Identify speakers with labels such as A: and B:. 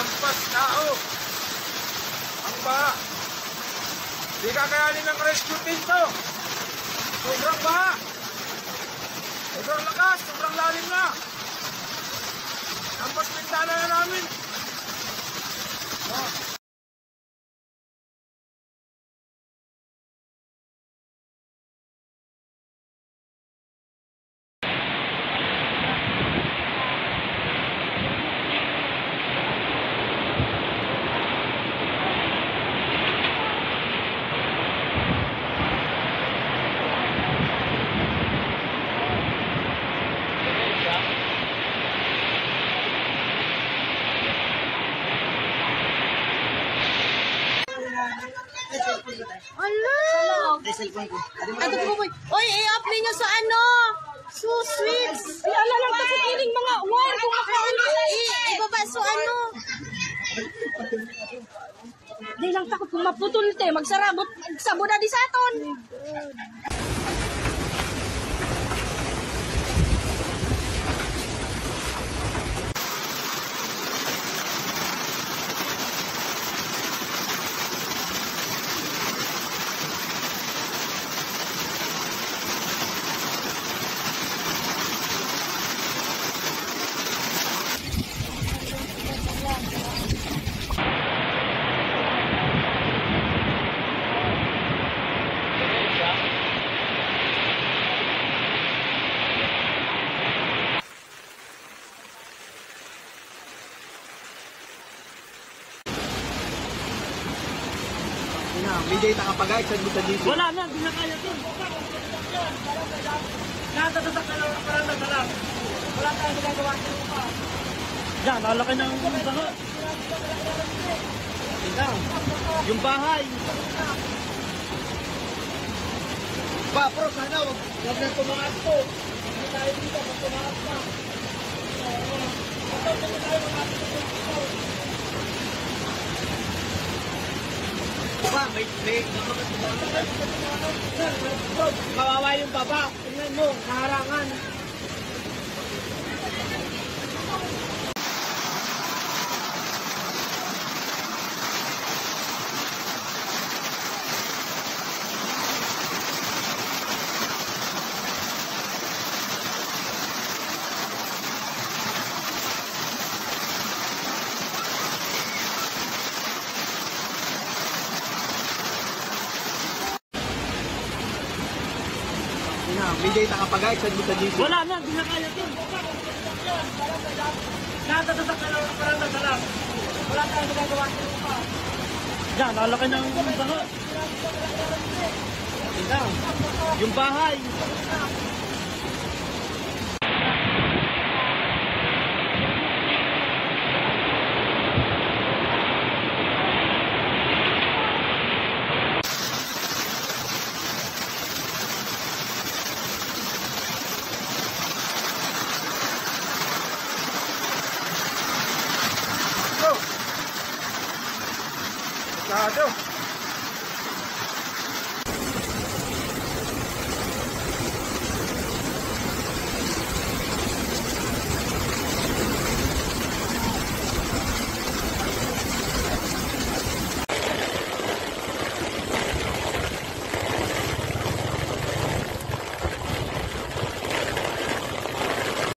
A: Lampas tao. Ang baha. Di kakayanin ng rescue team to. Sobrang baha. Sobrang lakas, sobrang lalim na. Lampas pintana na namin. Oh.
B: Ano? Ato po boy. Oy, i-up ninyo sa ano? So sweet.
C: Ay, ala lang tapos iling mga wire kung makaano.
B: Ibaba so ano?
C: Di lang takot kung maputol te, magsarabot, sabo na di sa aton.
A: May data ka pa guys, saan mo sa GC?
C: Wala na, di na kaya to. Natatasak na lang ang paranda na lang. Wala tayong ginagawa sa lupa. Diyan, lalaki ng baha.
A: Tingnan, yung bahay. Pa, pero sana huwag na tumakas po. Hindi tayo dito, huwag tumakas pa. Ito, hindi tayo tumakas. Pa, may kawawa yung baba. Tingnan mo, kaharangan. May data ka pa guys, saan mo sa GC?
C: Wala na, di na kaya to. Natatasak na lang ang paranda na lang. Wala tayong ginagawa sa lupa. Diyan, lalaki ng baha.
A: Tingnan, yung bahay. Go! Sado!